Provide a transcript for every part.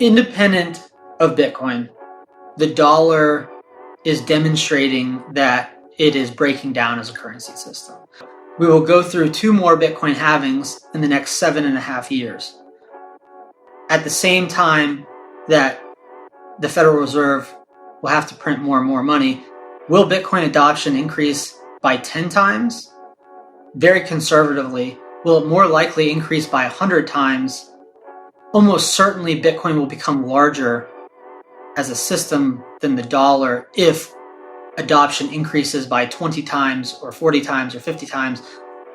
Independent of Bitcoin, the dollar is demonstrating that it is breaking down as a currency system. We will go through 2 more Bitcoin halvings in the next 7.5 years. At the same time that the Federal Reserve will have to print more and more money, will Bitcoin adoption increase by 10 times? Very conservatively, will it more likely increase by 100 times? Almost certainly Bitcoin will become larger as a system than the dollar if adoption increases by 20 times or 40 times or 50 times.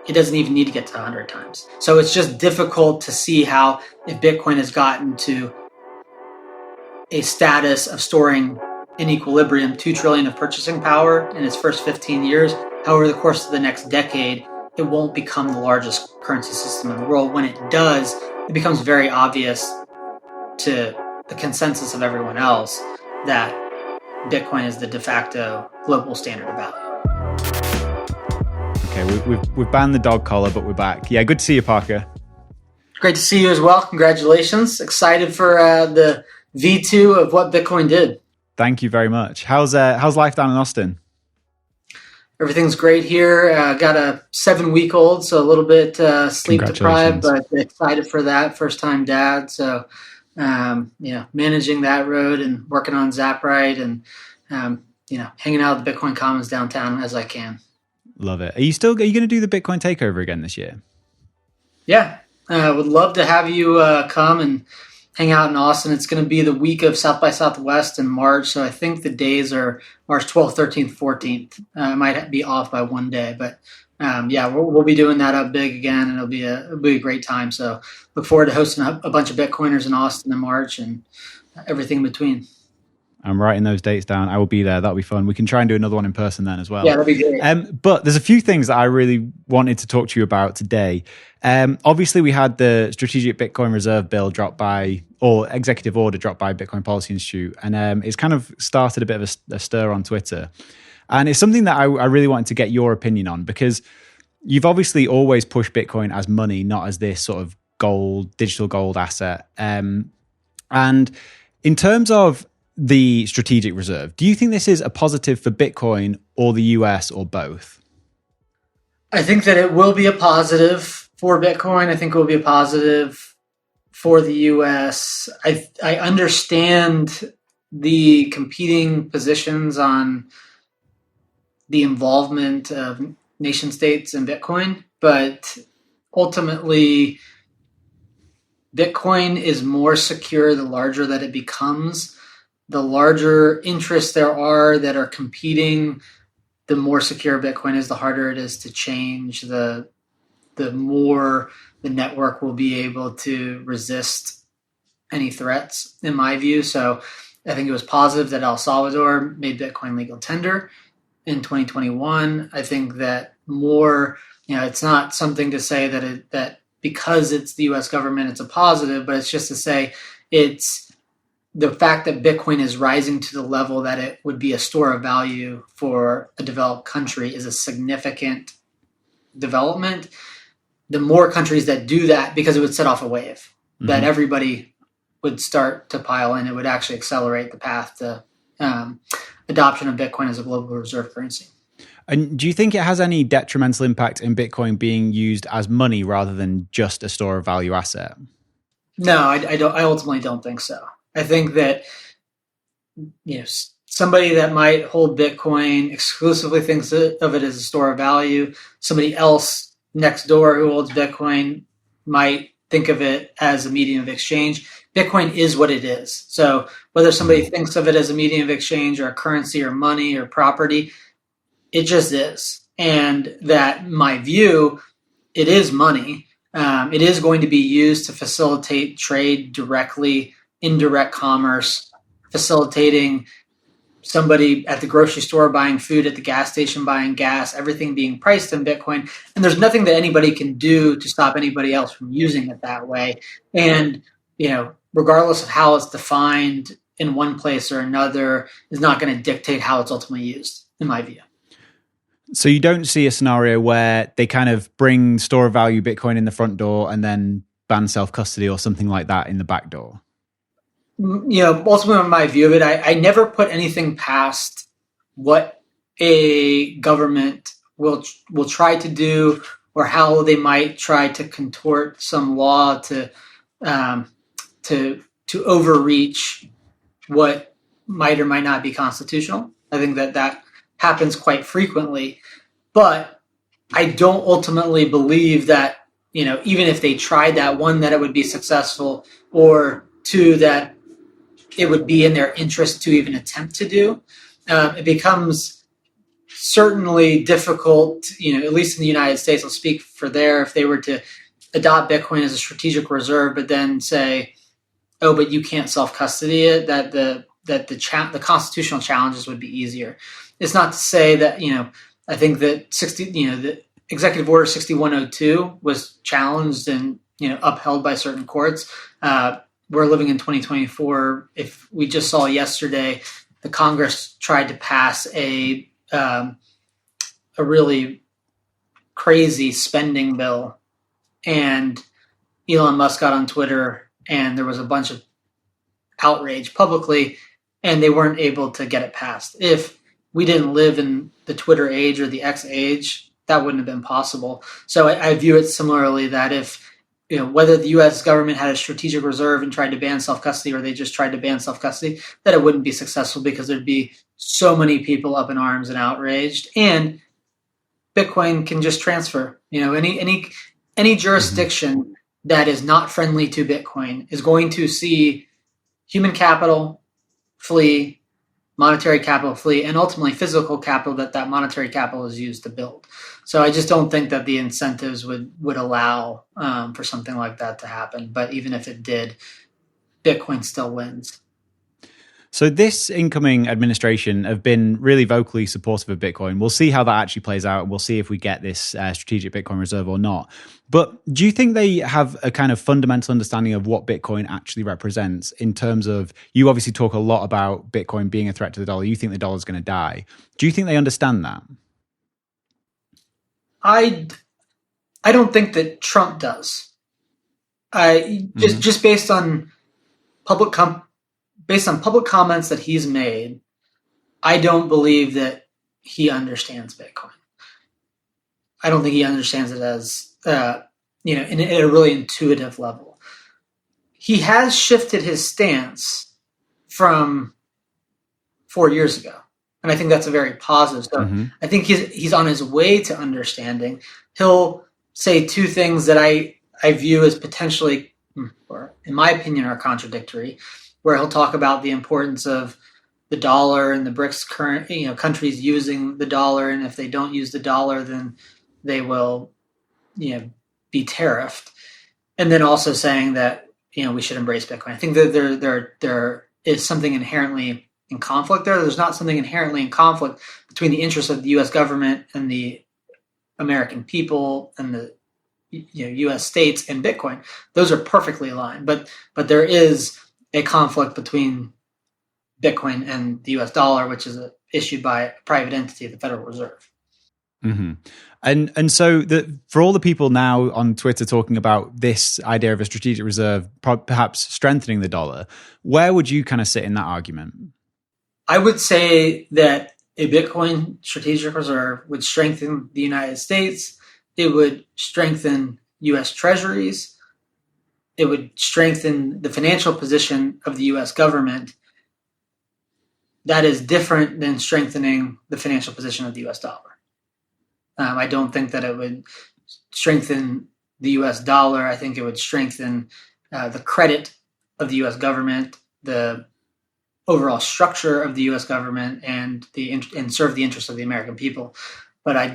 It doesn't even need to get to 100 times. So it's just difficult to see how, if Bitcoin has gotten to a status of storing in equilibrium $2 trillion of purchasing power in its first 15 years, how over the course of the next decade, it won't become the largest currency system in the world. When it does, it becomes very obvious to the consensus of everyone else that Bitcoin is the de facto global standard of value. Okay, we've banned the dog collar, but we're back. Yeah, good to see you, Parker. Great to see you as well. Congratulations. Excited for the V2 of what Bitcoin did. Thank you very much. How's life down in Austin? Everything's great here. Got a 7-week-old, so a little bit sleep deprived, but excited for that. First time dad. So, managing that road and working on Zaprite and, hanging out at the Bitcoin Commons downtown as I can. Love it. Are you going to do the Bitcoin takeover again this year? Yeah. Would love to have you come and hang out in Austin. It's going to be the week of South by Southwest in March. So I think the days are March 12th, 13th, 14th. I might be off by one day, but we'll be doing that up big again, and it'll be a great time. So look forward to hosting a bunch of Bitcoiners in Austin in March and everything in between. I'm writing those dates down. I will be there. That'll be fun. We can try and do another one in person then as well. Yeah, that'd be great. But there's a few things that I really wanted to talk to you about today. Obviously, we had the Strategic Bitcoin Reserve Bill dropped by, or executive order dropped by Bitcoin Policy Institute. And it's kind of started a bit of a stir on Twitter. And it's something that I really wanted to get your opinion on, because you've obviously always pushed Bitcoin as money, not as this sort of digital gold asset. And in terms of the strategic reserve, do you think this is a positive for Bitcoin or the US or both? I think that it will be a positive for Bitcoin. I think it will be a positive for the US. I understand the competing positions on the involvement of nation states in Bitcoin, but ultimately Bitcoin is more secure the larger that it becomes. The larger interests there are that are competing, the more secure Bitcoin is, the harder it is to change, the more the network will be able to resist any threats, in my view. So I think it was positive that El Salvador made Bitcoin legal tender in 2021. I think that more, it's not something to say that because it's the US government, it's a positive, but it's just to say it's the fact that Bitcoin is rising to the level that it would be a store of value for a developed country is a significant development. The more countries that do that, because it would set off a wave that everybody would start to pile in, it would actually accelerate the path to adoption of Bitcoin as a global reserve currency. And do you think it has any detrimental impact in Bitcoin being used as money rather than just a store of value asset? No, I don't. I ultimately don't think so. I think that somebody that might hold Bitcoin exclusively thinks of it as a store of value. Somebody else next door who holds Bitcoin might think of it as a medium of exchange. Bitcoin is what it is. So whether somebody thinks of it as a medium of exchange or a currency or money or property, it just is. And that, my view, it is money. It is going to be used to facilitate trade directly, indirect commerce, facilitating somebody at the grocery store buying food, at the gas station buying gas, everything being priced in Bitcoin. And there's nothing that anybody can do to stop anybody else from using it that way. And, regardless of how it's defined in one place or another, is not going to dictate how it's ultimately used, in my view. So you don't see a scenario where they kind of bring store of value Bitcoin in the front door and then ban self-custody or something like that in the back door? ultimately my view of it, I never put anything past what a government will try to do, or how they might try to contort some law um, to overreach what might or might not be constitutional. I think that happens quite frequently, but I don't ultimately believe that, even if they tried that, one, that it would be successful, or two, that it would be in their interest to even attempt to do. It becomes certainly difficult, at least in the United States. I'll speak for there. If they were to adopt Bitcoin as a strategic reserve, but then say, "Oh, but you can't self-custody it," that the constitutional challenges would be easier. It's not to say that, I think that the Executive Order 6102 was challenged and upheld by certain courts. We're living in 2024. If we just saw yesterday, the Congress tried to pass a really crazy spending bill, and Elon Musk got on Twitter, and there was a bunch of outrage publicly, and they weren't able to get it passed. If we didn't live in the Twitter age or the X age, that wouldn't have been possible. So I view it similarly, that if, whether the U.S. government had a strategic reserve and tried to ban self-custody, or they just tried to ban self-custody, that it wouldn't be successful, because there'd be so many people up in arms and outraged. And Bitcoin can just transfer. Any jurisdiction that is not friendly to Bitcoin is going to see human capital flee, monetary capital flee, and ultimately physical capital that monetary capital is used to build. So I just don't think that the incentives would allow for something like that to happen. But even if it did, Bitcoin still wins. So this incoming administration have been really vocally supportive of Bitcoin. We'll see how that actually plays out. We'll see if we get this strategic Bitcoin reserve or not. But do you think they have a kind of fundamental understanding of what Bitcoin actually represents, in terms of, you obviously talk a lot about Bitcoin being a threat to the dollar. You think the dollar is going to die. Do you think they understand that? I don't think that Trump does. Just based on public comments that he's made, I don't believe that he understands Bitcoin. I don't think he understands it as, at a really intuitive level. He has shifted his stance from 4 years ago, and I think that's a very positive. So I think he's on his way to understanding. He'll say two things that I view as potentially, or in my opinion, are contradictory, where he'll talk about the importance of the dollar and the BRICS countries using the dollar, and if they don't use the dollar, then they will, be tariffed. And then also saying that, we should embrace Bitcoin. I think that there is something inherently in conflict there. There's not something inherently in conflict between the interests of the U.S. government and the American people and the U.S. states and Bitcoin. Those are perfectly aligned. But there is a conflict between Bitcoin and the U.S. dollar, which is issued by a private entity, the Federal Reserve. And so for all the people now on Twitter talking about this idea of a strategic reserve perhaps strengthening the dollar, where would you kind of sit in that argument? I would say that a Bitcoin strategic reserve would strengthen the United States. It would strengthen U.S. treasuries. It would strengthen the financial position of the U.S. government. That is different than strengthening the financial position of the U.S. dollar. I don't think that it would strengthen the U.S. dollar. I think it would strengthen the credit of the U.S. government, the overall structure of the U.S. government, and serve the interests of the American people. But I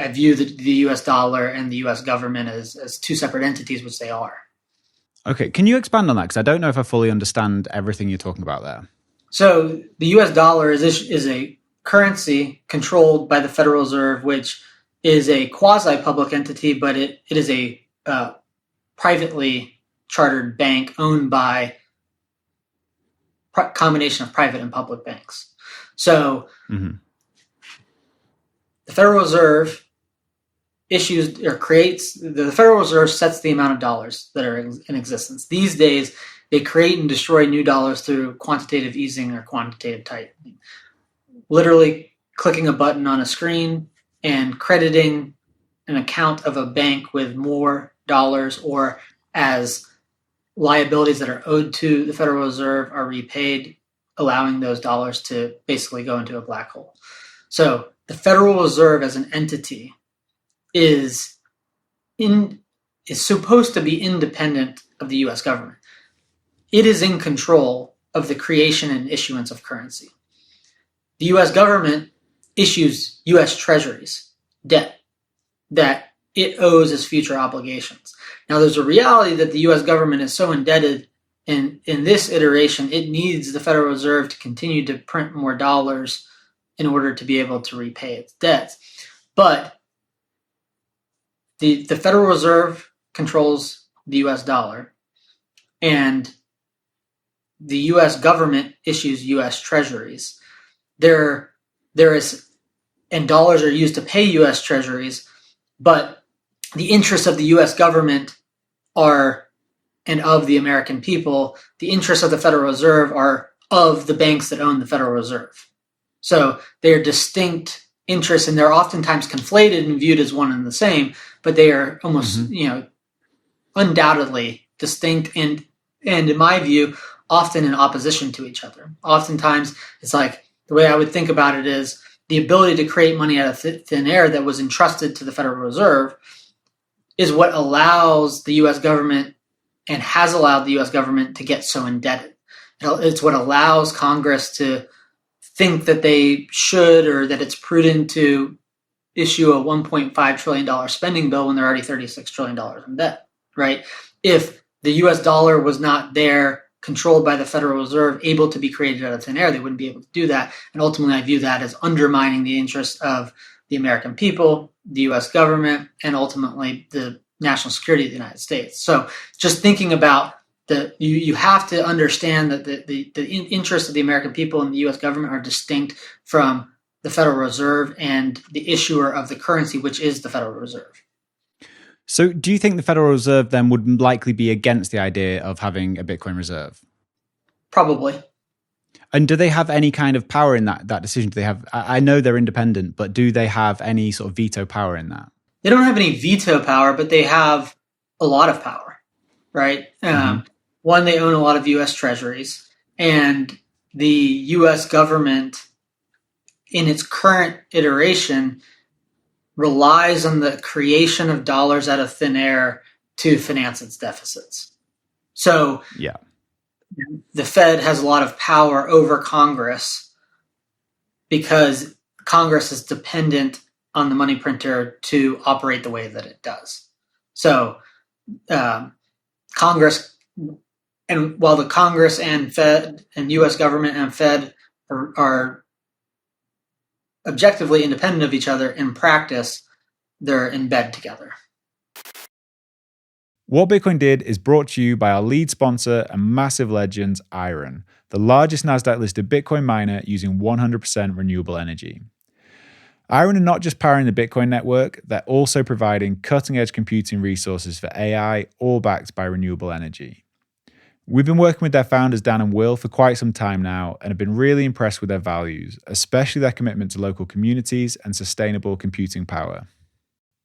view the U.S. dollar and the U.S. government as two separate entities, which they are. Okay, can you expand on that? Because I don't know if I fully understand everything you're talking about there. So the U.S. dollar is a currency controlled by the Federal Reserve, which is a quasi-public entity, but it is a privately chartered bank owned by combination of private and public banks. So the Federal Reserve the Federal Reserve sets the amount of dollars that are in existence. These days, they create and destroy new dollars through quantitative easing or quantitative tightening. Literally clicking a button on a screen and crediting an account of a bank with more dollars, or as liabilities that are owed to the Federal Reserve are repaid, allowing those dollars to basically go into a black hole. So the Federal Reserve as an entity is supposed to be independent of the U.S. government. It is in control of the creation and issuance of currency. The U.S. government issues U.S. treasuries, debt, that it owes as future obligations. Now, there's a reality that the U.S. government is so indebted in this iteration, it needs the Federal Reserve to continue to print more dollars in order to be able to repay its debts. But the Federal Reserve controls the U.S. dollar, and the U.S. government issues U.S. treasuries. There is, and dollars are used to pay U.S. treasuries, but the interests of the U.S. government are, and of the American people, the interests of the Federal Reserve are of the banks that own the Federal Reserve. So they are distinct interests, and they're oftentimes conflated and viewed as one and the same, but they are almost, undoubtedly distinct and in my view, often in opposition to each other. Oftentimes, it's like, the way I would think about it is the ability to create money out of thin air that was entrusted to the Federal Reserve is what allows the U.S. government and has allowed the U.S. government to get so indebted. It's what allows Congress to think that they should, or that it's prudent to issue a $1.5 trillion spending bill when they're already $36 trillion in debt, right? If the U.S. dollar was not there, controlled by the Federal Reserve, able to be created out of thin air, they wouldn't be able to do that. And ultimately, I view that as undermining the interests of the American people, the U.S. government, and ultimately the national security of the United States. So just thinking about you have to understand that the interests of the American people and the U.S. government are distinct from the Federal Reserve and the issuer of the currency, which is the Federal Reserve. So do you think the Federal Reserve then would likely be against the idea of having a Bitcoin reserve? Probably. And do they have any kind of power in that decision? Do they have? I know they're independent, but do they have any sort of veto power in that? They don't have any veto power, but they have a lot of power, right? One, they own a lot of U.S. treasuries, and the U.S. government, in its current iteration, relies on the creation of dollars out of thin air to finance its deficits. So the Fed has a lot of power over Congress because Congress is dependent on the money printer to operate the way that it does. So Congress, and while the Congress and Fed and U.S. government and Fed are objectively independent of each other, in practice, they're in bed together. What Bitcoin Did is brought to you by our lead sponsor and massive legends, Iron, the largest NASDAQ-listed Bitcoin miner using 100% renewable energy. Iron are not just powering the Bitcoin network, they're also providing cutting-edge computing resources for AI, all backed by renewable energy. We've been working with their founders, Dan and Will, for quite some time now and have been really impressed with their values, especially their commitment to local communities and sustainable computing power.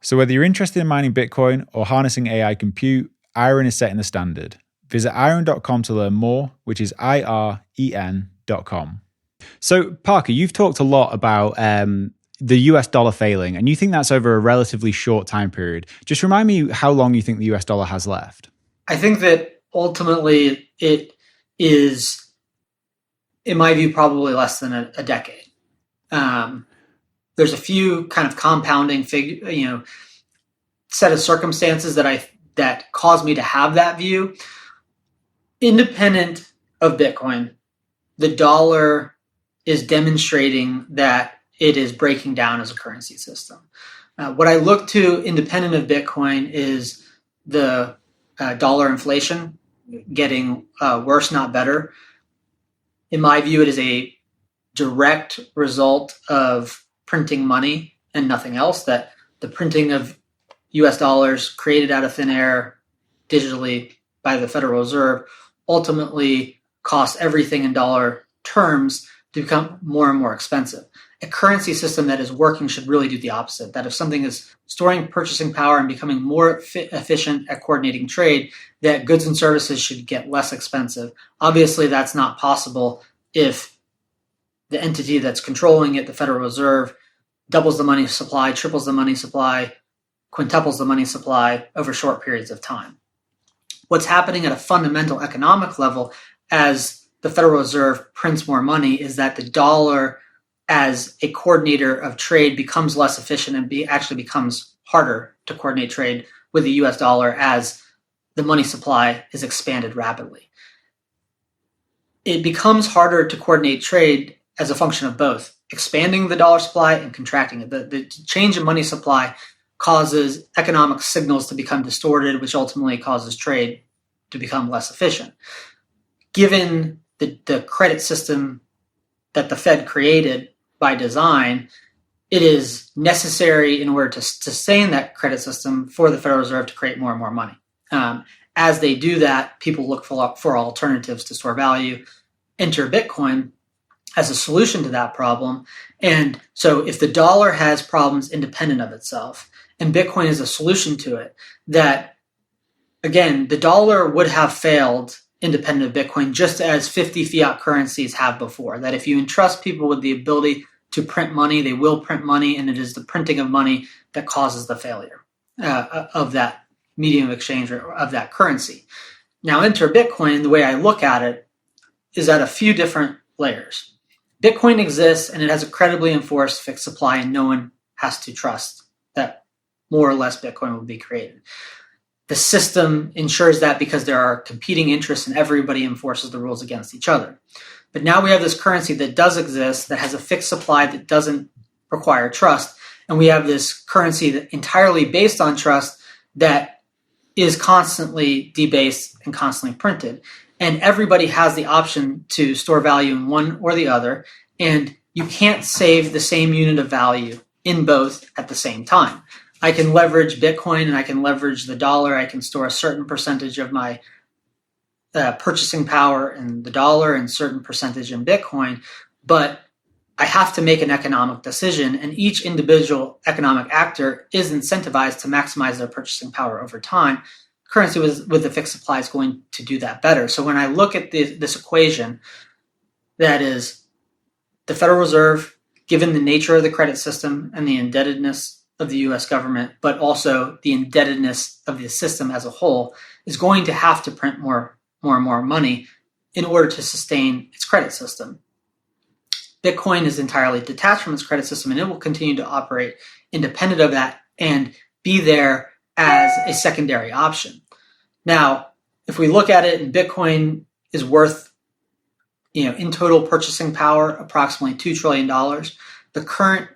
So whether you're interested in mining Bitcoin or harnessing AI compute, Iron is setting the standard. Visit iron.com to learn more, which is IREN.com. So Parker, you've talked a lot about the US dollar failing, and you think that's over a relatively short time period. Just remind me how long you think the US dollar has left. I think that ultimately, it is, in my view, probably less than a decade. There's a few kind of compounding set of circumstances that cause me to have that view. Independent of Bitcoin, the dollar is demonstrating that it is breaking down as a currency system. What I look to independent of Bitcoin is the dollar inflation getting worse, not better. In my view, it is a direct result of printing money and nothing else, that the printing of US dollars created out of thin air digitally by the Federal Reserve ultimately cause everything in dollar terms to become more and more expensive. A currency system that is working should really do the opposite, that if something is storing purchasing power and becoming more efficient at coordinating trade, that goods and services should get less expensive. Obviously, that's not possible if the entity that's controlling it, the Federal Reserve, doubles the money supply, triples the money supply, quintuples the money supply over short periods of time. What's happening at a fundamental economic level as the Federal Reserve prints more money is that the dollar as a coordinator of trade becomes less efficient and actually becomes harder to coordinate trade with the US dollar as the money supply is expanded rapidly. It becomes harder to coordinate trade as a function of both expanding the dollar supply and contracting it. The change in money supply causes economic signals to become distorted, which ultimately causes trade to become less efficient. Given the credit system that the Fed created by design, it is necessary in order to sustain that credit system for the Federal Reserve to create more and more money. As they do that, people look for alternatives to store value. Enter Bitcoin as a solution to that problem. And so if the dollar has problems independent of itself, and Bitcoin is a solution to it, that, again, the dollar would have failed independent of Bitcoin, just as 50 fiat currencies have before. That if you entrust people with the ability to print money, they will print money, and it is the printing of money that causes the failure of that medium of exchange or of that currency. Now, enter Bitcoin, the way I look at it, is at a few different layers. Bitcoin exists, and it has a credibly enforced fixed supply, and no one has to trust that more or less Bitcoin will be created. The system ensures that because there are competing interests and everybody enforces the rules against each other. But now we have this currency that does exist, that has a fixed supply that doesn't require trust. And we have this currency that entirely based on trust that is constantly debased and constantly printed. And everybody has the option to store value in one or the other. And you can't save the same unit of value in both at the same time. I can leverage Bitcoin and I can leverage the dollar. I can store a certain percentage of my purchasing power in the dollar and certain percentage in Bitcoin, but I have to make an economic decision, and each individual economic actor is incentivized to maximize their purchasing power over time. Currency with the fixed supply is going to do that better. So when I look at this equation, that is the Federal Reserve, given the nature of the credit system and the indebtedness of the US government, but also the indebtedness of the system as a whole, is going to have to print more and more money in order to sustain its credit system. Bitcoin is entirely detached from its credit system, and it will continue to operate independent of that and be there as a secondary option. Now, if we look at it, and Bitcoin is worth, in total purchasing power, approximately $2 trillion. The current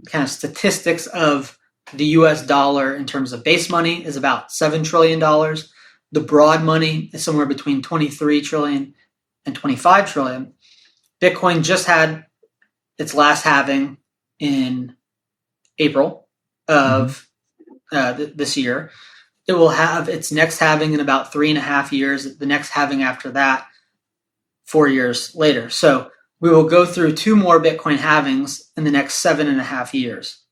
kind of statistics of the US dollar in terms of base money is about $7 trillion. The broad money is somewhere between 23 trillion and 25 trillion. Bitcoin just had its last halving in April of this year. It will have its next halving in about 3.5 years. The next halving after that, 4 years later. So we will go through 2 more Bitcoin halvings in the next 7.5 years.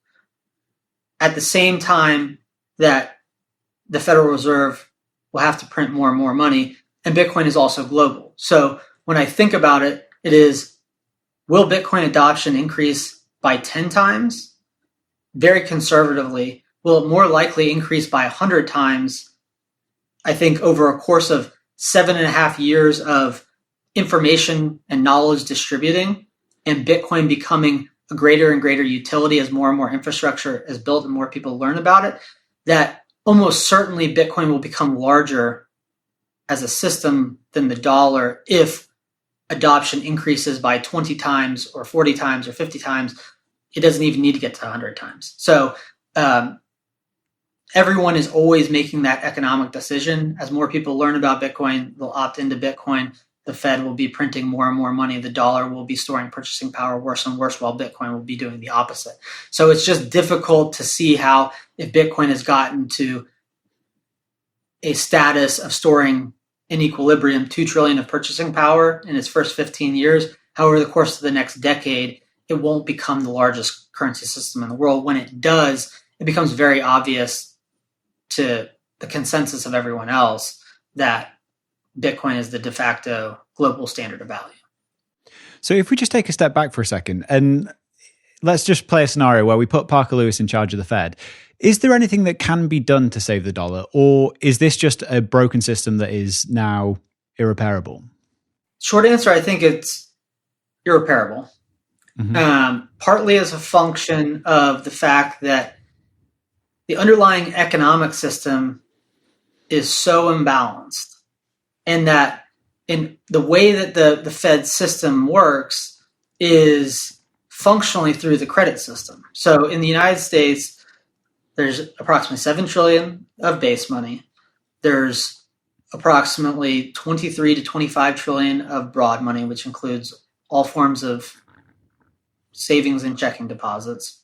At the same time that the Federal Reserve will have to print more and more money, and Bitcoin is also global. So when I think about it, it is, will Bitcoin adoption increase by 10 times? Very conservatively. Will it more likely increase by 100 times? I think over a course of 7.5 years of information and knowledge distributing, and Bitcoin becoming a greater and greater utility as more and more infrastructure is built and more people learn about it, that almost certainly Bitcoin will become larger as a system than the dollar if adoption increases by 20 times or 40 times or 50 times. It doesn't even need to get to 100 times. So everyone is always making that economic decision. As more people learn about Bitcoin, they'll opt into Bitcoin. The Fed will be printing more and more money. The dollar will be storing purchasing power worse and worse, while Bitcoin will be doing the opposite. So it's just difficult to see how, if Bitcoin has gotten to a status of storing in equilibrium, 2 trillion of purchasing power in its first 15 years. However, the course of the next decade, it won't become the largest currency system in the world. When it does, it becomes very obvious to the consensus of everyone else that Bitcoin is the de facto global standard of value. So if we just take a step back for a second and let's just play a scenario where we put Parker Lewis in charge of the Fed. Is there anything that can be done to save the dollar, or is this just a broken system that is now irreparable? Short answer, I think it's irreparable. Partly as a function of the fact that the underlying economic system is so imbalanced, and that in the way that the Fed system works is functionally through the credit system. So in the United States, there's approximately 7 trillion of base money. There's approximately 23 to 25 trillion of broad money, which includes all forms of savings and checking deposits.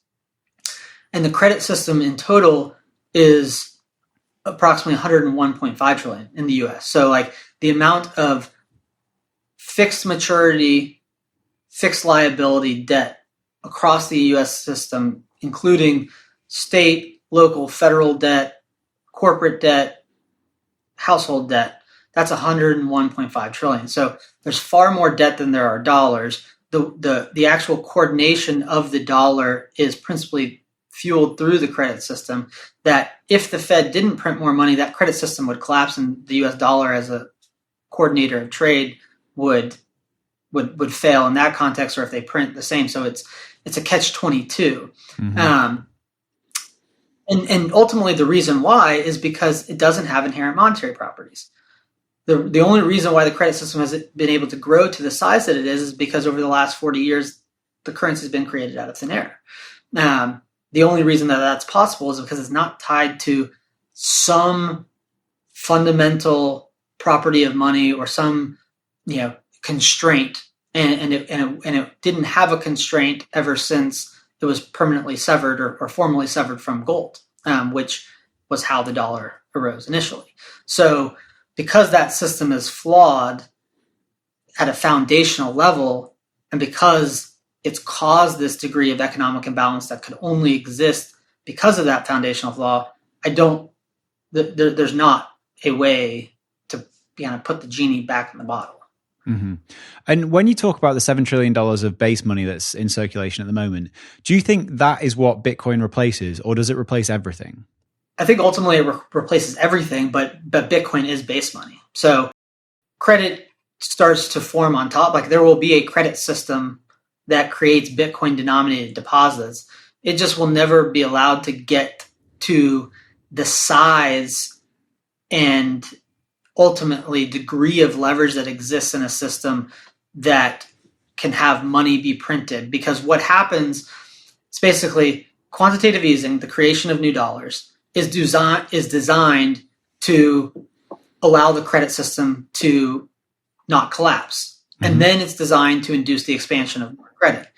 And the credit system in total is approximately 101.5 trillion in the US. So like the amount of fixed maturity, fixed liability debt across the US system, including state, local, federal debt, corporate debt, household debt, that's 101.5 trillion. So there's far more debt than there are dollars. The actual coordination of the dollar is principally fueled through the credit system, that if the Fed didn't print more money, that credit system would collapse and the US dollar as a coordinator of trade would fail in that context, or if they print the same. So it's a catch-22. And ultimately the reason why is because it doesn't have inherent monetary properties. The only reason why the credit system has been able to grow to the size that it is because over the last 40 years, the currency has been created out of thin air. The only reason that that's possible is because it's not tied to some fundamental property of money or some, constraint. And it didn't have a constraint ever since it was permanently severed or formally severed from gold, which was how the dollar arose initially. So because that system is flawed at a foundational level, and because it's caused this degree of economic imbalance that could only exist because of that foundational flaw, there's not a way to put the genie back in the bottle. Mm-hmm. And when you talk about the $7 trillion of base money that's in circulation at the moment, do you think that is what Bitcoin replaces, or does it replace everything? I think ultimately it replaces everything, but Bitcoin is base money. So credit starts to form on top. Like there will be a credit system that creates Bitcoin denominated deposits. It just will never be allowed to get to the size and ultimately degree of leverage that exists in a system that can have money be printed. Because what happens is basically quantitative easing, the creation of new dollars, is designed to allow the credit system to not collapse. And then it's designed to induce the expansion of more credit.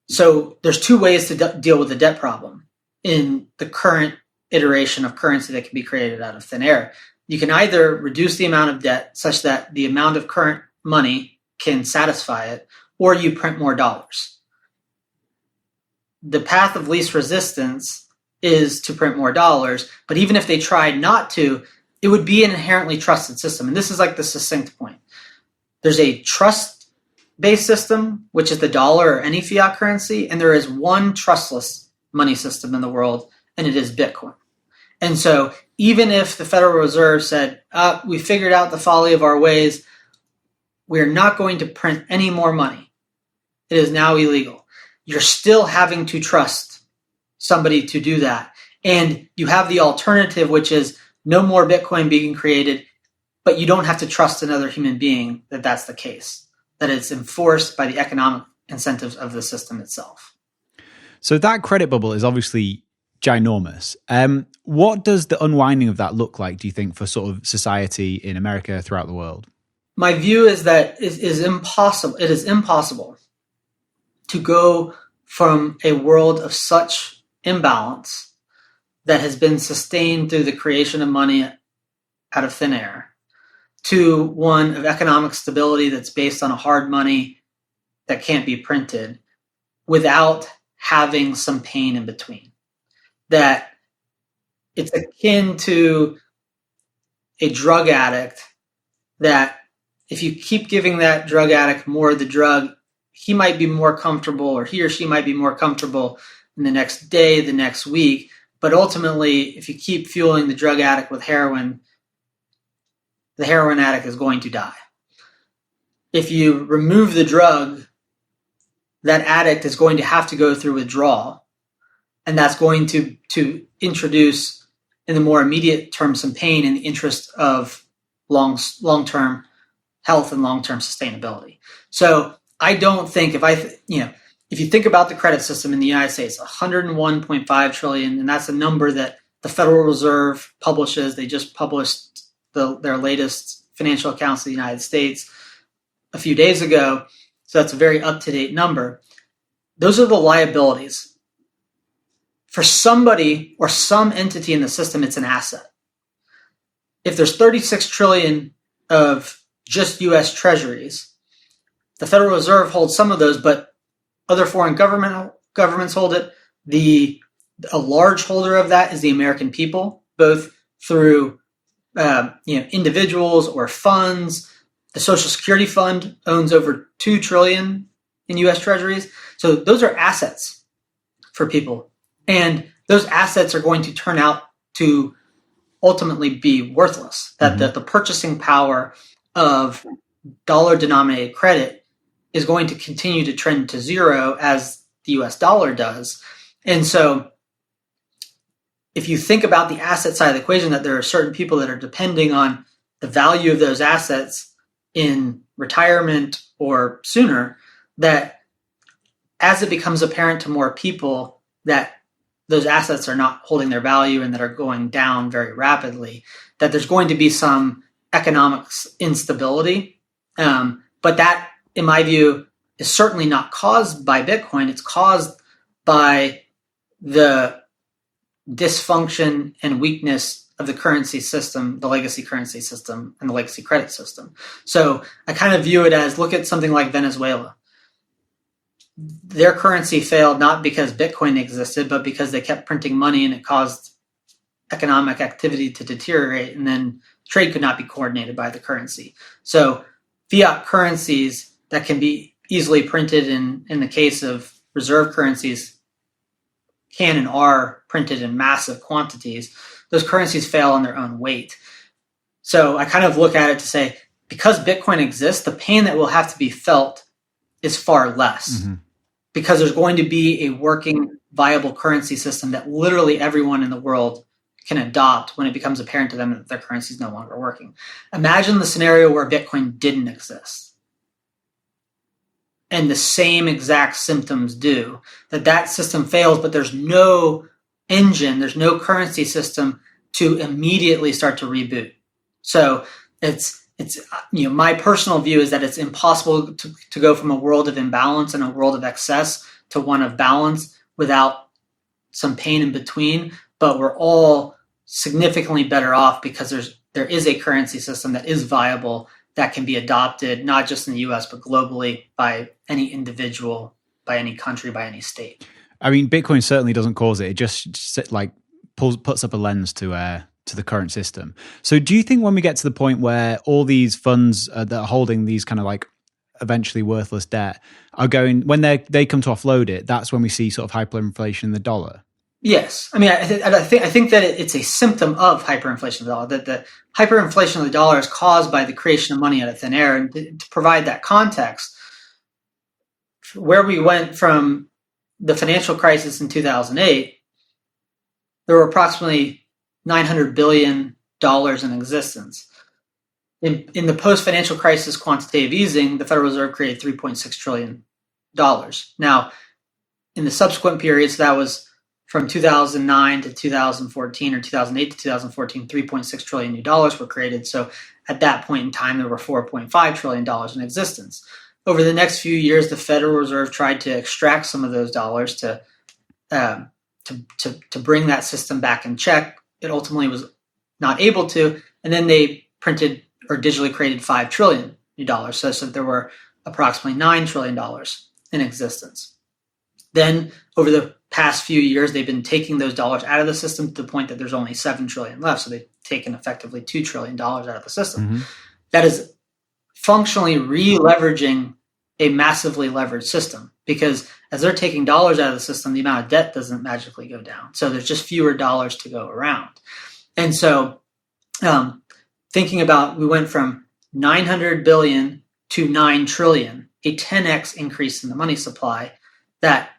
So there's two ways to deal with the debt problem in the current iteration of currency that can be created out of thin air. You can either reduce the amount of debt such that the amount of current money can satisfy it, or you print more dollars. The path of least resistance is to print more dollars, but even if they tried not to, it would be an inherently trusted system. And this is like the succinct point. There's a trust-based system, which is the dollar or any fiat currency, and there is one trustless money system in the world, and it is Bitcoin. And so even if the Federal Reserve said, we figured out the folly of our ways, we're not going to print any more money, it is now illegal. You're still having to trust somebody to do that. And you have the alternative, which is no more Bitcoin being created, but you don't have to trust another human being that that's the case, that it's enforced by the economic incentives of the system itself. So that credit bubble is obviously ginormous. What does the unwinding of that look like, do you think, for sort of society in America, throughout the world? My view is that it is impossible. It is impossible to go from a world of such imbalance that has been sustained through the creation of money out of thin air to one of economic stability that's based on a hard money that can't be printed without having some pain in between. That it's akin to a drug addict that if you keep giving that drug addict more of the drug, he might be more comfortable, or he or she might be more comfortable in the next day, the next week. But ultimately, if you keep fueling the drug addict with heroin, the heroin addict is going to die. If you remove the drug, that addict is going to have to go through withdrawal. And that's going to introduce, in the more immediate term, some pain in the interest of long-term health and long-term sustainability. So I don't think if you think about the credit system in the United States, 101.5 trillion, and that's a number that the Federal Reserve publishes. They just published their latest financial accounts of the United States a few days ago. So that's a very up-to-date number. Those are the liabilities. For somebody or some entity in the system, it's an asset. If there's 36 trillion of just U.S. treasuries, the Federal Reserve holds some of those, but other foreign governments hold it. A large holder of that is the American people, both through individuals or funds. The Social Security Fund owns over 2 trillion in U.S. treasuries. So those are assets for people. And those assets are going to turn out to ultimately be worthless. That the purchasing power of dollar-denominated credit is going to continue to trend to zero as the U.S. dollar does. And so if you think about the asset side of the equation, that there are certain people that are depending on the value of those assets in retirement or sooner, that as it becomes apparent to more people that those assets are not holding their value and that are going down very rapidly, that there's going to be some economic instability. But that, in my view, is certainly not caused by Bitcoin. It's caused by the dysfunction and weakness of the currency system, the legacy currency system, and the legacy credit system. So I kind of view it as, look at something like Venezuela. Their currency failed not because Bitcoin existed, but because they kept printing money and it caused economic activity to deteriorate, and then trade could not be coordinated by the currency. So fiat currencies that can be easily printed in the case of reserve currencies can and are printed in massive quantities. Those currencies fail on their own weight. So I kind of look at it to say, because Bitcoin exists, the pain that will have to be felt is far less. Because there's going to be a working, viable currency system that literally everyone in the world can adopt when it becomes apparent to them that their currency is no longer working. Imagine the scenario where Bitcoin didn't exist, and the same exact symptoms do, that system fails, but there's no engine, there's no currency system to immediately start to reboot. So it's my personal view is that it's impossible to go from a world of imbalance and a world of excess to one of balance without some pain in between. But we're all significantly better off because there is a currency system that is viable, that can be adopted, not just in the US, but globally by any individual, by any country, by any state. I mean, Bitcoin certainly doesn't cause it. It just puts up a lens to the current system. So do you think when we get to the point where all these funds that are holding these kind of like eventually worthless debt are going, when they come to offload it, that's when we see sort of hyperinflation in the dollar? Yes. I mean, I think that it's a symptom of hyperinflation of the dollar, that the hyperinflation of the dollar is caused by the creation of money out of thin air. And to provide that context, where we went from the financial crisis in 2008, there were approximately $900 billion in existence. In the post-financial crisis quantitative easing, the Federal Reserve created $3.6 trillion. Now, in the subsequent periods, that was from 2009 to 2014 or 2008 to 2014, $3.6 trillion new dollars were created. So at that point in time, there were $4.5 trillion in existence. Over the next few years, the Federal Reserve tried to extract some of those dollars to bring that system back in check. It ultimately was not able to, and then they printed or digitally created $5 trillion so that there were approximately $9 trillion in existence. Then over the past few years, they've been taking those dollars out of the system to the point that there's only $7 trillion left. So they've taken effectively $2 trillion out of the system. That is functionally re-leveraging a massively leveraged system, because as they're taking dollars out of the system, the amount of debt doesn't magically go down. So there's just fewer dollars to go around. And so thinking about, we went from 900 billion to 9 trillion, a 10x increase in the money supply that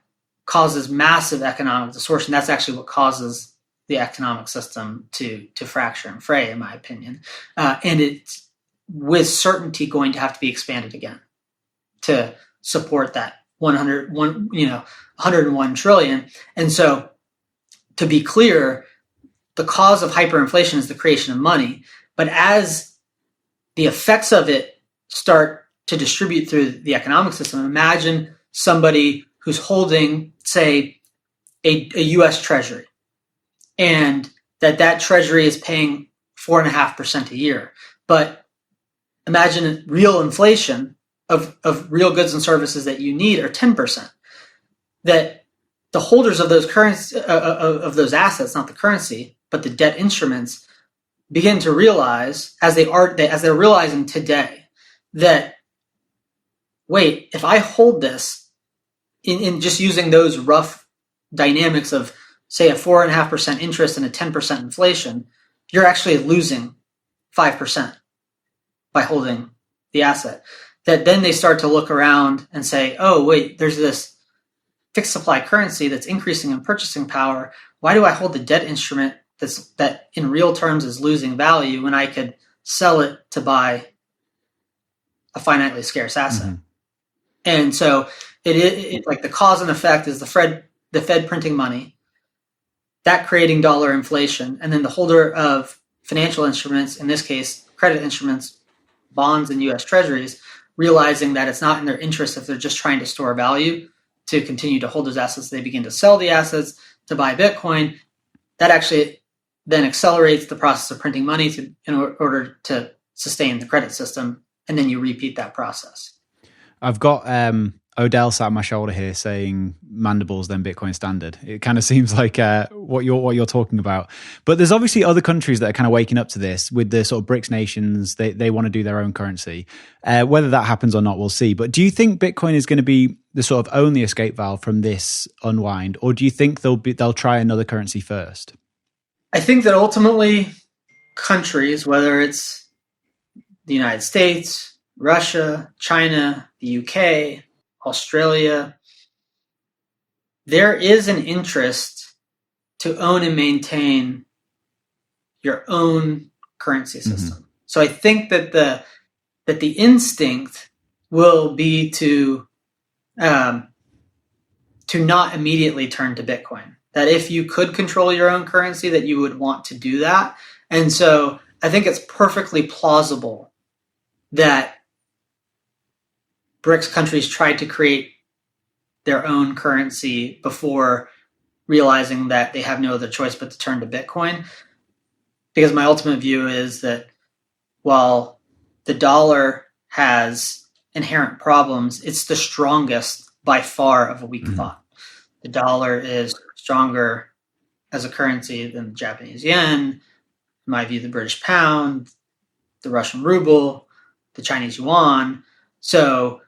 causes massive economic distortion. That's actually what causes the economic system to fracture and fray, in my opinion. And it's with certainty going to have to be expanded again to support that 101 trillion. And so, to be clear, the cause of hyperinflation is the creation of money. But as the effects of it start to distribute through the economic system, imagine somebody who's holding, say, a U.S. Treasury, and that Treasury is paying 4.5% a year. But imagine real inflation of real goods and services that you need are 10%. That the holders of those of those assets, not the currency, but the debt instruments, begin to realize, as they're realizing today, that wait, if I hold this in just using those rough dynamics of, say, a 4.5% interest and a 10% inflation, you're actually losing 5% by holding the asset. That then they start to look around and say, oh, wait, there's this fixed supply currency that's increasing in purchasing power. Why do I hold the debt instrument that in real terms is losing value when I could sell it to buy a finitely scarce asset? And so it like the cause and effect is the Fed printing money, that creating dollar inflation, and then the holder of financial instruments, in this case, credit instruments, bonds and U.S. Treasuries, realizing that it's not in their interest, if they're just trying to store value, to continue to hold those assets. They begin to sell the assets to buy Bitcoin. That actually then accelerates the process of printing money in order to sustain the credit system, and then you repeat that process. I've got Odell sat on my shoulder here saying mandibles, then Bitcoin standard. It kind of seems like what you're talking about. But there's obviously other countries that are kind of waking up to this with the sort of BRICS nations. They want to do their own currency. Whether that happens or not, we'll see. But do you think Bitcoin is going to be the sort of only escape valve from this unwind, or do you think they'll try another currency first? I think that ultimately countries, whether it's the United States, Russia, China, the UK, Australia, there is an interest to own and maintain your own currency system. So I think that the instinct will be to not immediately turn to Bitcoin. That if you could control your own currency, that you would want to do that. And so I think it's perfectly plausible that BRICS countries tried to create their own currency before realizing that they have no other choice but to turn to Bitcoin. Because my ultimate view is that while the dollar has inherent problems, it's the strongest by far of a weak thought. The dollar is stronger as a currency than the Japanese yen, in my view, the British pound, the Russian ruble, the Chinese yuan. So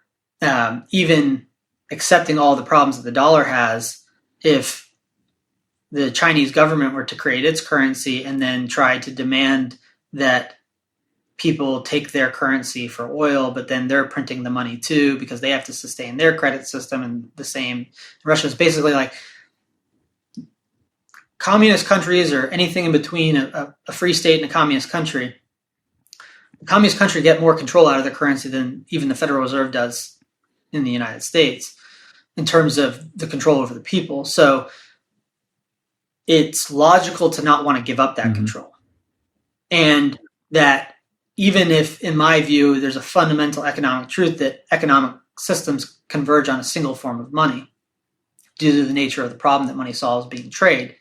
even accepting all the problems that the dollar has, if the Chinese government were to create its currency and then try to demand that people take their currency for oil, but then they're printing the money too because they have to sustain their credit system, and the same, Russia is basically like communist countries or anything in between a free state and a communist country. The communist country get more control out of their currency than even the Federal Reserve does in the United States in terms of the control over the people. So it's logical to not want to give up that control. And that even if, in my view, there's a fundamental economic truth that economic systems converge on a single form of money due to the nature of the problem that money solves, being trade,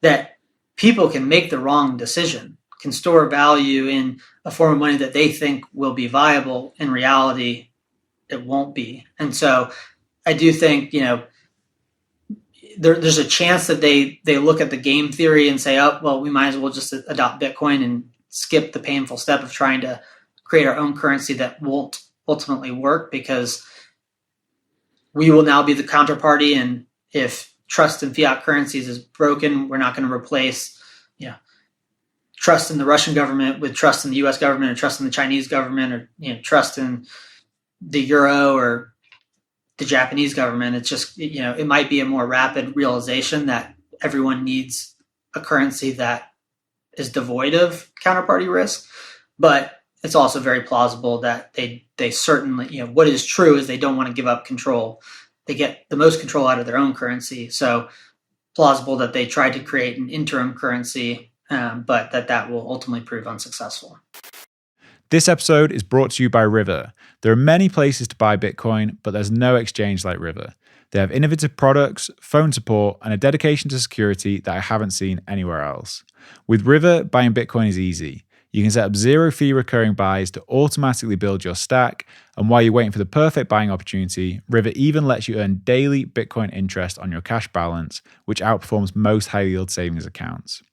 that people can make the wrong decision, can store value in a form of money that they think will be viable, in reality, it won't be. And so I do think, there's a chance that they look at the game theory and say, oh, well, we might as well just adopt Bitcoin and skip the painful step of trying to create our own currency that won't ultimately work, because we will now be the counterparty. And if trust in fiat currencies is broken, we're not going to replace trust in the Russian government with trust in the US government, or trust in the Chinese government, or trust in the euro or the Japanese government. It's just, it might be a more rapid realization that everyone needs a currency that is devoid of counterparty risk. But it's also very plausible that they certainly, what is true is they don't want to give up control. They get the most control out of their own currency. So plausible that they tried to create an interim currency, but that will ultimately prove unsuccessful. This episode is brought to you by River. There are many places to buy Bitcoin, but there's no exchange like River. They have innovative products, phone support, and a dedication to security that I haven't seen anywhere else. With River, buying Bitcoin is easy. You can set up zero-fee recurring buys to automatically build your stack, and while you're waiting for the perfect buying opportunity, River even lets you earn daily Bitcoin interest on your cash balance, which outperforms most high-yield savings accounts.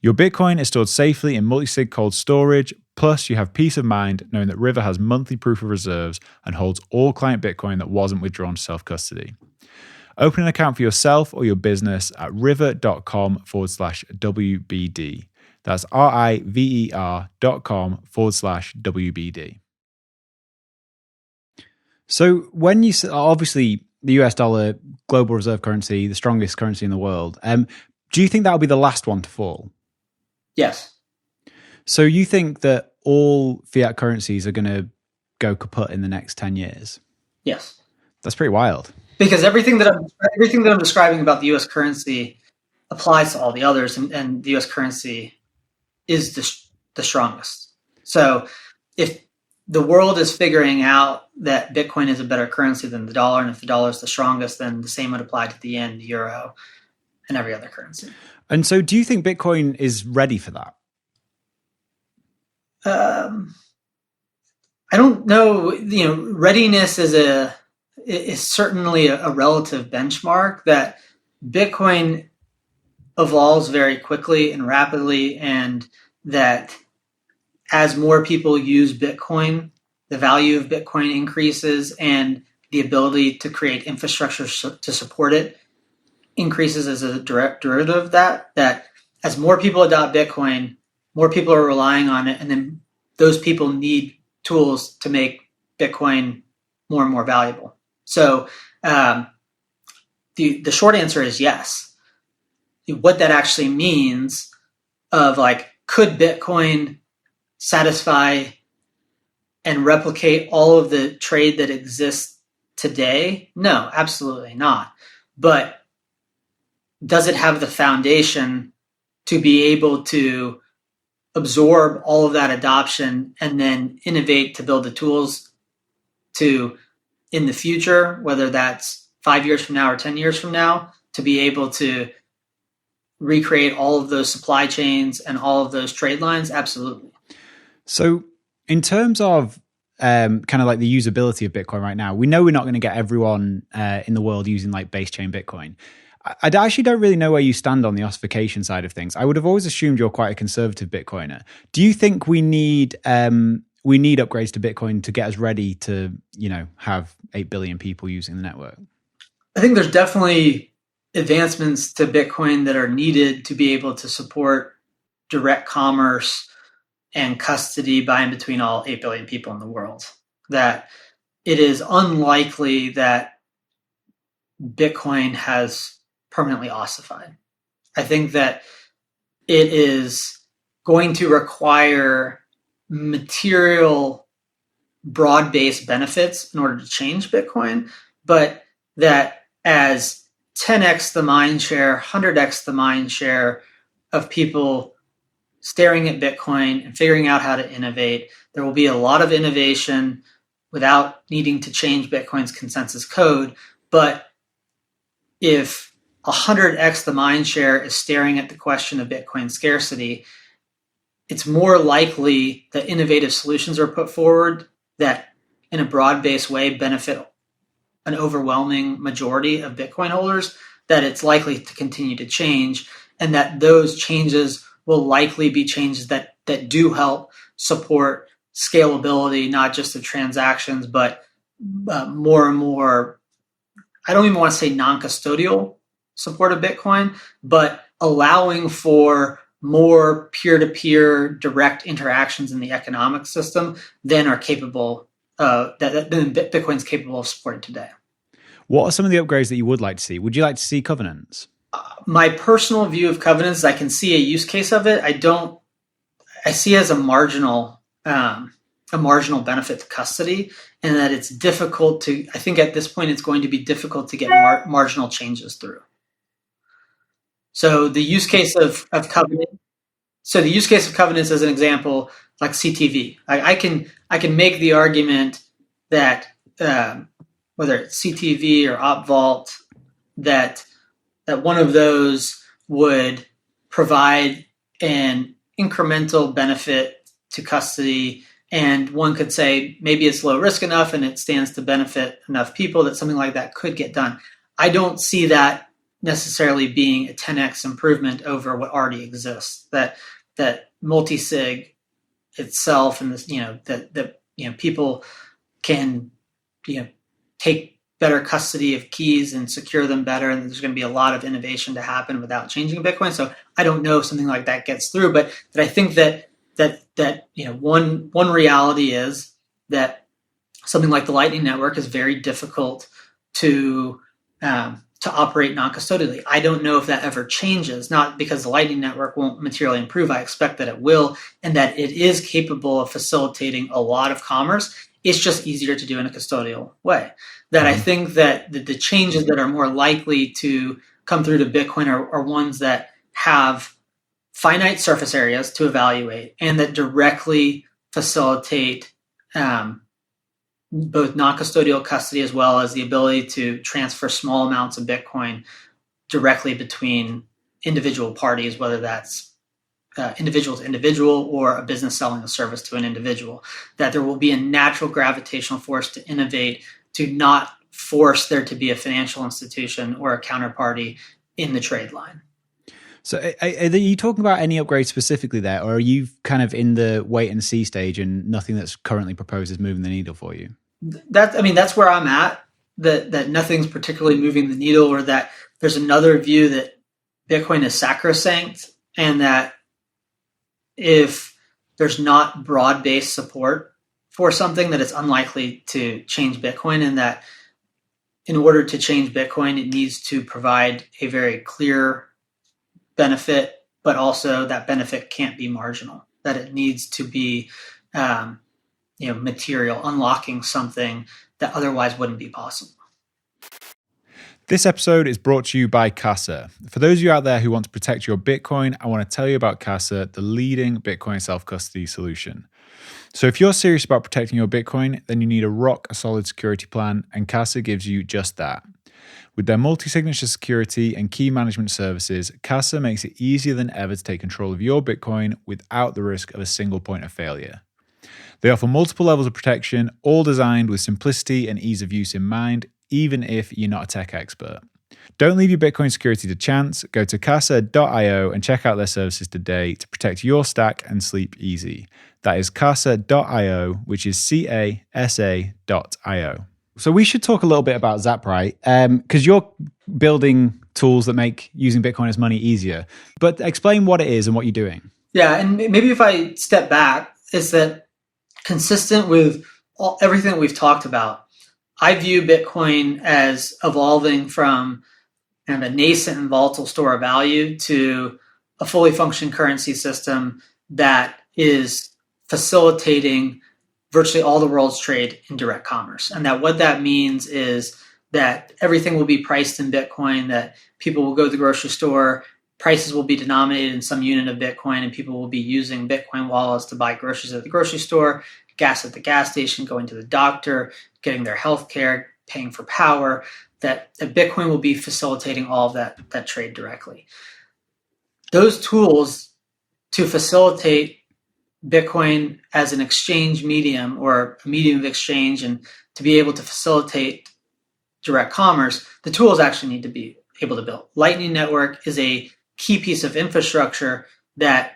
Your Bitcoin is stored safely in multi-sig cold storage, plus you have peace of mind knowing that River has monthly proof of reserves and holds all client Bitcoin that wasn't withdrawn to self-custody. Open an account for yourself or your business at river.com/WBD. That's river.com/WBD. So when you obviously the US dollar, global reserve currency, the strongest currency in the world, do you think that will be the last one to fall? Yes. So you think that all fiat currencies are going to go kaput in the next 10 years? Yes. That's pretty wild. Because everything that I'm describing about the U.S. currency applies to all the others, and the U.S. currency is the strongest. So if the world is figuring out that Bitcoin is a better currency than the dollar, and if the dollar is the strongest, then the same would apply to the yen, the euro, and every other currency. And so do you think Bitcoin is ready for that? I don't know. Readiness is certainly a relative benchmark. That Bitcoin evolves very quickly and rapidly, and that as more people use Bitcoin, the value of Bitcoin increases, and the ability to create infrastructure to support it increases as a direct derivative of that. That as more people adopt Bitcoin, more people are relying on it, and then those people need tools to make Bitcoin more and more valuable. So the short answer is yes. What that actually means of could Bitcoin satisfy and replicate all of the trade that exists today? No, absolutely not. But does it have the foundation to be able to absorb all of that adoption and then innovate to build the tools to, in the future, whether that's 5 years from now or 10 years from now, to be able to recreate all of those supply chains and all of those trade lines? Absolutely. So in terms of kind of like the usability of Bitcoin right now, we know we're not going to get everyone in the world using base chain Bitcoin. I actually don't really know where you stand on the ossification side of things. I would have always assumed you're quite a conservative Bitcoiner. Do you think we need upgrades to Bitcoin to get us ready to, have 8 billion people using the network? I think there's definitely advancements to Bitcoin that are needed to be able to support direct commerce and custody by and between all 8 billion people in the world. That it is unlikely that Bitcoin has permanently ossified. I think that it is going to require material broad-based benefits in order to change Bitcoin, but that as 10x the mind share, 100x the mind share of people staring at Bitcoin and figuring out how to innovate, there will be a lot of innovation without needing to change Bitcoin's consensus code. But if 100x the mind share is staring at the question of Bitcoin scarcity, it's more likely that innovative solutions are put forward that in a broad-based way benefit an overwhelming majority of Bitcoin holders, that it's likely to continue to change, and that those changes will likely be changes that do help support scalability, not just of transactions, but more and more, I don't even want to say non-custodial support of Bitcoin, but allowing for more peer-to-peer direct interactions in the economic system than are capable that Bitcoin's capable of supporting today. What are some of the upgrades that you would like to see? Would you like to see covenants? My personal view of covenants is I can see a use case of it. I see it as a marginal benefit to custody, and that it's difficult to, I think at this point it's going to be difficult to get marginal changes through. So the use case of covenant, as an example, like CTV, I can make the argument that whether it's CTV or OpVault, that one of those would provide an incremental benefit to custody, and one could say maybe it's low risk enough and it stands to benefit enough people that something like that could get done. I don't see that necessarily being a 10x improvement over what already exists. That multi-sig itself, and this, that people can take better custody of keys and secure them better, and there's going to be a lot of innovation to happen without changing Bitcoin. So I don't know if something like that gets through, but I think that one reality is that something like the Lightning Network is very difficult to operate non-custodially. I don't know if that ever changes, not because the Lightning Network won't materially improve. I expect that it will, and that it is capable of facilitating a lot of commerce. It's just easier to do in a custodial way. That I think that the changes that are more likely to come through to Bitcoin are ones that have finite surface areas to evaluate and that directly facilitate both non-custodial custody as well as the ability to transfer small amounts of Bitcoin directly between individual parties, whether that's individual to individual or a business selling a service to an individual. That there will be a natural gravitational force to innovate, to not force there to be a financial institution or a counterparty in the trade line. So are you talking about any upgrades specifically there, or are you kind of in the wait and see stage and nothing that's currently proposed is moving the needle for you? That's where I'm at, that nothing's particularly moving the needle, or that there's another view that Bitcoin is sacrosanct, and that if there's not broad-based support for something, that it's unlikely to change Bitcoin, and that in order to change Bitcoin, it needs to provide a very clear benefit, but also that benefit can't be marginal, that it needs to be material, unlocking something that otherwise wouldn't be possible. This episode is brought to you by Casa. For those of you out there who want to protect your Bitcoin, I want to tell you about Casa, the leading Bitcoin self-custody solution. So if you're serious about protecting your Bitcoin, then you need a rock-solid security plan, and Casa gives you just that. With their multi-signature security and key management services, Casa makes it easier than ever to take control of your Bitcoin without the risk of a single point of failure. They offer multiple levels of protection, all designed with simplicity and ease of use in mind, even if you're not a tech expert. Don't leave your Bitcoin security to chance. Go to casa.io and check out their services today to protect your stack and sleep easy. That is casa.io, which is casa.io. So we should talk a little bit about Zaprite, because you're building tools that make using Bitcoin as money easier. But explain what it is and what you're doing. Yeah, and maybe if I step back, is that consistent with everything that we've talked about, I view Bitcoin as evolving from kind of a nascent and volatile store of value to a fully functioning currency system that is facilitating virtually all the world's trade in direct commerce. And that what that means is that everything will be priced in Bitcoin, that people will go to the grocery store, prices will be denominated in some unit of Bitcoin, and people will be using Bitcoin wallets to buy groceries at the grocery store, gas at the gas station, going to the doctor, getting their health care, paying for power, that Bitcoin will be facilitating all of that trade directly. Those tools to facilitate Bitcoin as an exchange medium or a medium of exchange, and to be able to facilitate direct commerce, the tools actually need to be able to build. Lightning Network is a key piece of infrastructure that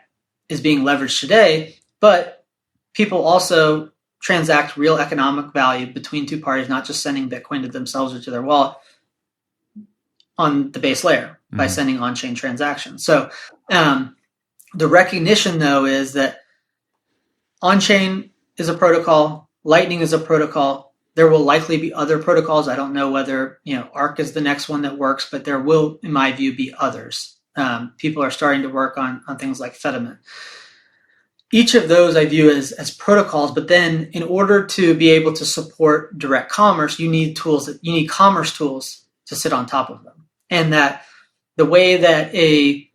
is being leveraged today, but people also transact real economic value between two parties, not just sending Bitcoin to themselves or to their wallet on the base layer by sending on-chain transactions. So the recognition, though, is that on-chain is a protocol, Lightning is a protocol. There will likely be other protocols. I don't know whether Arc is the next one that works, but there will, in my view, be others. People are starting to work on things like Fediment. Each of those I view as protocols, but then in order to be able to support direct commerce, you need commerce tools to sit on top of them. And that the way that a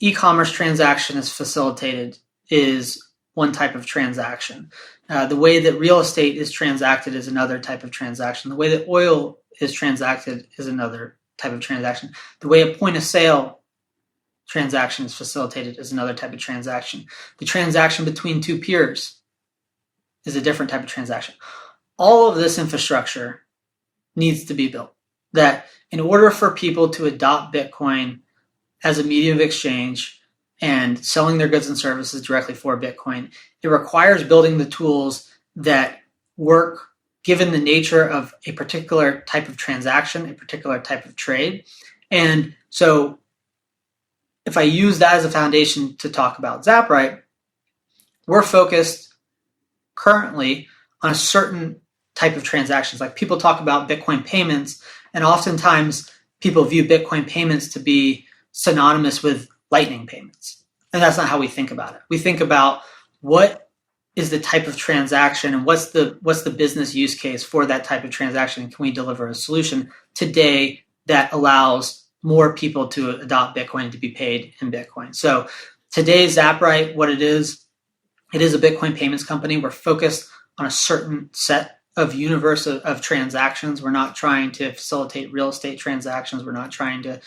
e-commerce transaction is facilitated is one type of transaction. The way that real estate is transacted is another type of transaction. The way that oil is transacted is another type of transaction. The way a point of sale transaction is facilitated is another type of transaction. The transaction between two peers is a different type of transaction. All of this infrastructure needs to be built. That in order for people to adopt Bitcoin as a medium of exchange and selling their goods and services directly for Bitcoin, it requires building the tools that work given the nature of a particular type of transaction, a particular type of trade. And so if I use that as a foundation to talk about Zaprite, we're focused currently on a certain type of transactions. Like people talk about Bitcoin payments, and oftentimes people view Bitcoin payments to be synonymous with Lightning payments. And that's not how we think about it. We think about what is the type of transaction and what's the business use case for that type of transaction. Can we deliver a solution today that allows more people to adopt Bitcoin and to be paid in Bitcoin? So today's Zaprite, what it is a Bitcoin payments company. We're focused on a certain set of universe of transactions. We're not trying to facilitate real estate transactions. We're not trying to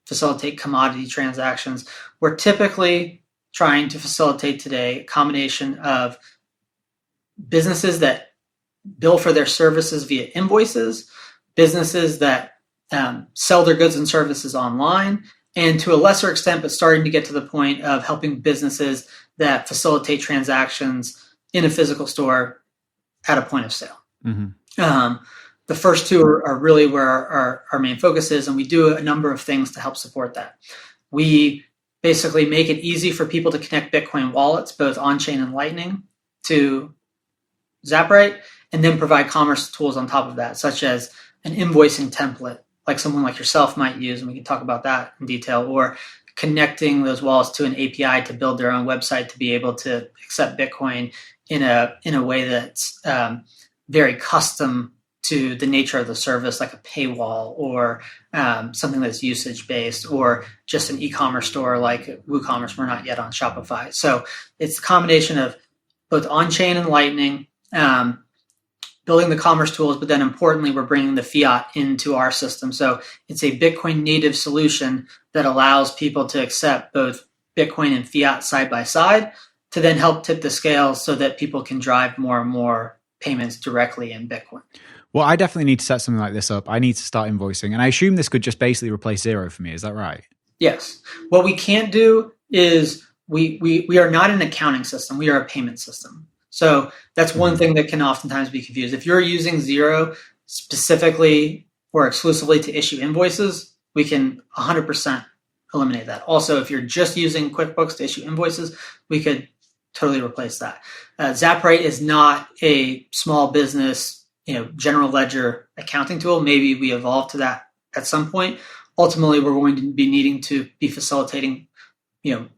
facilitate commodity transactions. We're typically trying to facilitate today a combination of businesses that bill for their services via invoices, businesses that sell their goods and services online, and to a lesser extent, but starting to get to the point of helping businesses that facilitate transactions in a physical store at a point of sale. The first two are really where our main focus is, and we do a number of things to help support that. We basically make it easy for people to connect Bitcoin wallets, both on-chain and Lightning, to Zaprite, and then provide commerce tools on top of that, such as an invoicing template, like someone like yourself might use, and we can talk about that in detail, or connecting those wallets to an API to build their own website to be able to accept Bitcoin in a way that's very custom to the nature of the service, like a paywall or something that's usage-based, or just an e-commerce store like WooCommerce. We're not yet on Shopify. So it's a combination of both on-chain and Lightning, building the commerce tools, but then importantly, we're bringing the fiat into our system. So it's a Bitcoin native solution that allows people to accept both Bitcoin and fiat side by side to then help tip the scales so that people can drive more and more payments directly in Bitcoin. Well, I definitely need to set something like this up. I need to start invoicing. And I assume this could just basically replace Zero for me. Is that right? Yes. What we can't do is we are not an accounting system. We are a payment system. So that's one thing that can oftentimes be confused. If you're using Zero specifically or exclusively to issue invoices, we can 100% eliminate that. Also, if you're just using QuickBooks to issue invoices, we could totally replace that. Zaprite is not a small business, general ledger accounting tool. Maybe we evolve to that at some point. Ultimately, we're going to be needing to be facilitating,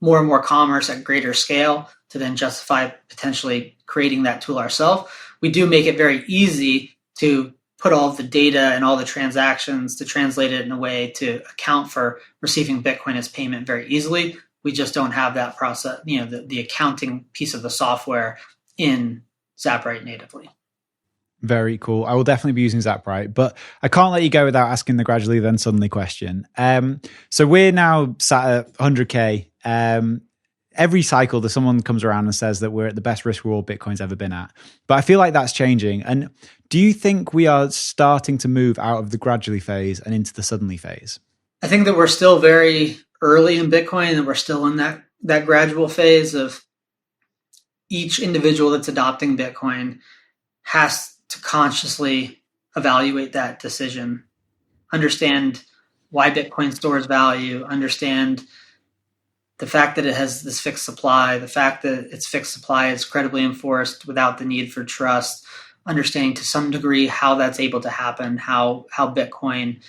more and more commerce at greater scale to then justify potentially creating that tool ourselves. We do make it very easy to put all of the data and all the transactions to translate it in a way to account for receiving Bitcoin as payment very easily. We just don't have that process, the accounting piece of the software in Zaprite natively. Very cool. I will definitely be using Zaprite, but I can't let you go without asking the gradually then suddenly question. So we're now sat at 100K. every cycle that someone comes around and says that we're at the best risk reward Bitcoin's ever been at. But I feel like that's changing. And do you think we are starting to move out of the gradually phase and into the suddenly phase? I think that we're still very early in Bitcoin, and we're still in that gradual phase of each individual that's adopting Bitcoin has to consciously evaluate that decision, understand why Bitcoin stores value, understand the fact that it has this fixed supply, the fact that its fixed supply is credibly enforced without the need for trust, understanding to some degree how that's able to happen, how Bitcoin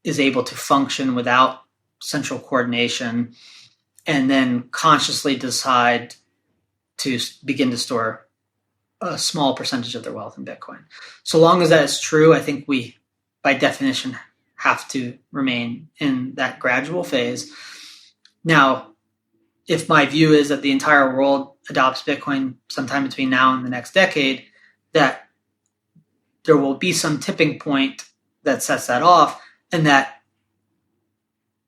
is able to function without central coordination, and then consciously decide to begin to store a small percentage of their wealth in Bitcoin. So long as that is true, I think we, by definition, have to remain in that gradual phase. Now, if my view is that the entire world adopts Bitcoin sometime between now and the next decade, that there will be some tipping point that sets that off, and that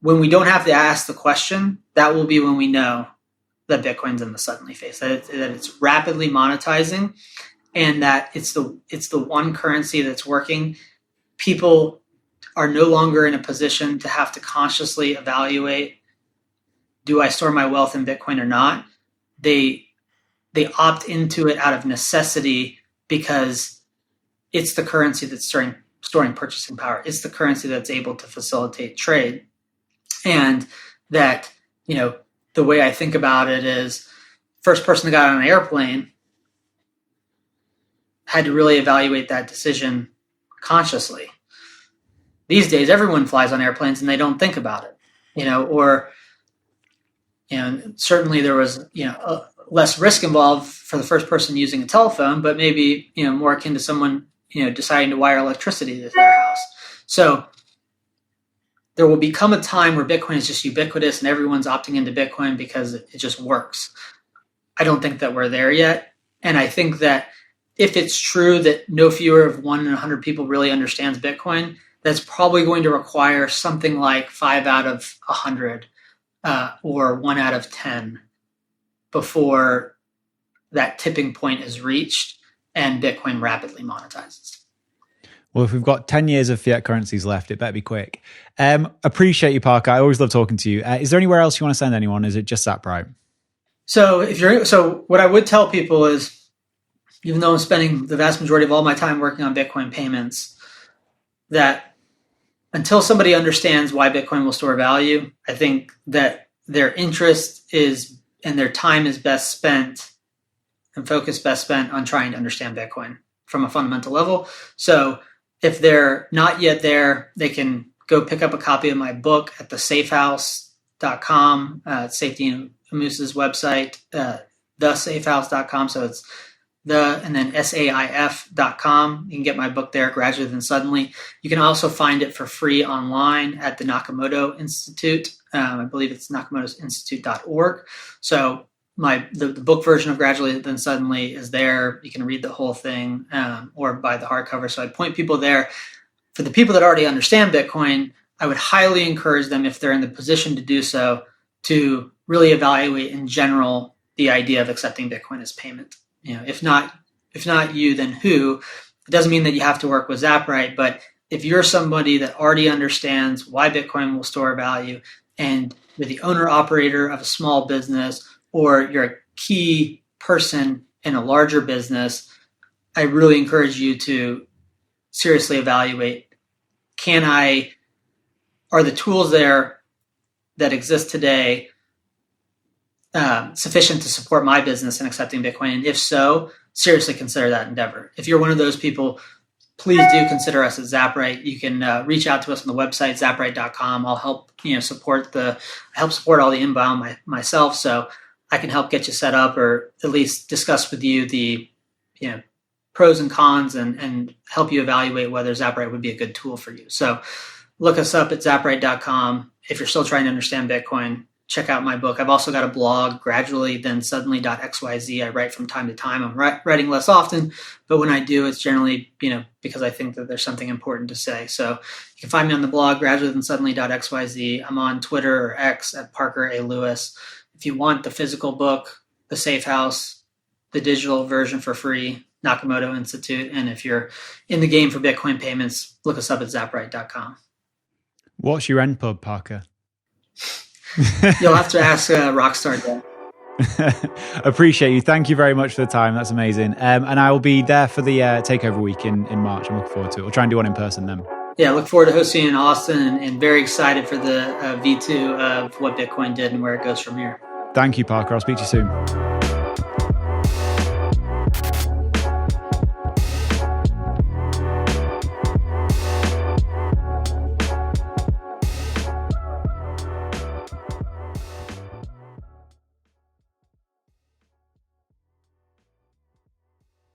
when we don't have to ask the question, that will be when we know that Bitcoin's in the suddenly phase, that it's rapidly monetizing, and that it's the one currency that's working. People are no longer in a position to have to consciously evaluate, do I store my wealth in Bitcoin or not? They opt into it out of necessity because it's the currency that's storing purchasing power. It's the currency that's able to facilitate trade. And that, the way I think about it is, first person that got on an airplane had to really evaluate that decision consciously. These days, everyone flies on airplanes and they don't think about it, certainly there was, less risk involved for the first person using a telephone, but maybe, more akin to someone, deciding to wire electricity to their house. So there will become a time where Bitcoin is just ubiquitous and everyone's opting into Bitcoin because it just works. I don't think that we're there yet. And I think that if it's true that no fewer of 1 in 100 people really understands Bitcoin, that's probably going to require something like 5 out of 100 or 1 out of 10 before that tipping point is reached and Bitcoin rapidly monetizes. Well, if we've got 10 years of fiat currencies left, it better be quick. Appreciate you, Parker. I always love talking to you. Is there anywhere else you want to send anyone? Is it just Zaprite? So what I would tell people is, even though I'm spending the vast majority of all my time working on Bitcoin payments, that until somebody understands why Bitcoin will store value, I think that their interest is and their time is best spent and focus best spent on trying to understand Bitcoin from a fundamental level. So if they're not yet there, they can go pick up a copy of my book at thesafehouse.com. It's Safety Moose's website, thesafehouse.com. So it's and then SAIF.com. You can get my book there, Gradually Then Suddenly. You can also find it for free online at the Nakamoto Institute. I believe it's nakamotoinstitute.org. So the book version of Gradually Then Suddenly is there. You can read the whole thing or buy the hardcover. So I'd point people there. For the people that already understand Bitcoin, I would highly encourage them, if they're in the position to do so, to really evaluate in general the idea of accepting Bitcoin as payment. If not you, then who? It doesn't mean that you have to work with Zaprite, but if you're somebody that already understands why Bitcoin will store value, and you're the owner-operator of a small business, or you're a key person in a larger business, I really encourage you to seriously evaluate, are the tools there that exist today sufficient to support my business in accepting Bitcoin? And if so, seriously consider that endeavor. If you're one of those people, please do consider us at Zaprite. You can reach out to us on the website, zaprite.com. I'll help support all the inbound myself, so I can help get you set up, or at least discuss with you the pros and cons and help you evaluate whether Zaprite would be a good tool for you. So look us up at zaprite.com. If you're still trying to understand Bitcoin, check out my book. I've also got a blog, gradually-then-suddenly.xyz. I write from time to time. I'm writing less often, but when I do, it's generally, because I think that there's something important to say. So you can find me on the blog, gradually-then-suddenly.xyz. I'm on Twitter or X at Parker A. Lewis. If you want the physical book, the Safe House, the digital version for free, Nakamoto Institute. And if you're in the game for Bitcoin payments, look us up at zaprite.com. What's your end pub, Parker? You'll have to ask Rockstar Dan. Appreciate you. Thank you very much for the time. That's amazing. And I will be there for the takeover week in March. I'm looking forward to it. We'll try and do one in person then. Yeah, look forward to hosting in Austin and very excited for the V2 of what Bitcoin did and where it goes from here. Thank you, Parker. I'll speak to you soon.